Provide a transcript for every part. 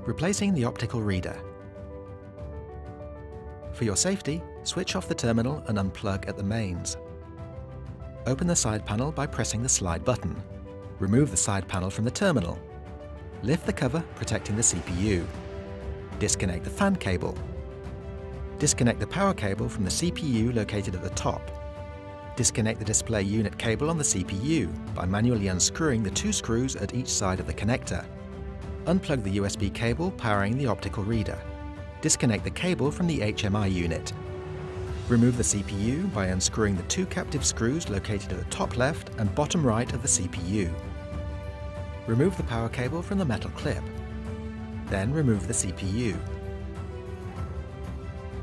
Replacing the optical reader. For your safety, switch off the terminal and unplug at the mains. Open the side panel by pressing the slide button. Remove the side panel from the terminal. Lift the cover, protecting the CPU. Disconnect the fan cable. Disconnect the power cable from the CPU located at the top. Disconnect the display unit cable on the CPU by manually unscrewing the 2 screws at each side of the connector. Unplug the USB cable powering the optical reader. Disconnect the cable from the HMI unit. Remove the CPU by unscrewing the 2 captive screws located at the top left and bottom right of the CPU. Remove the power cable from the metal clip. Then remove the CPU.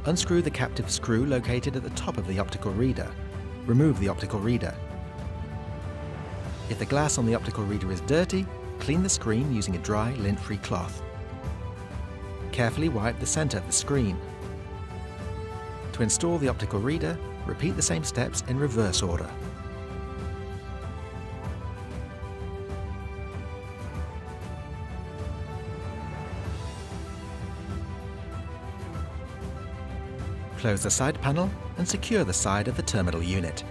Unscrew the captive screw located at the top of the optical reader. Remove the optical reader. If the glass on the optical reader is dirty, clean the screen using a dry, lint-free cloth. Carefully wipe the center of the screen. To install the optical reader, repeat the same steps in reverse order. Close the side panel and secure the side of the terminal unit.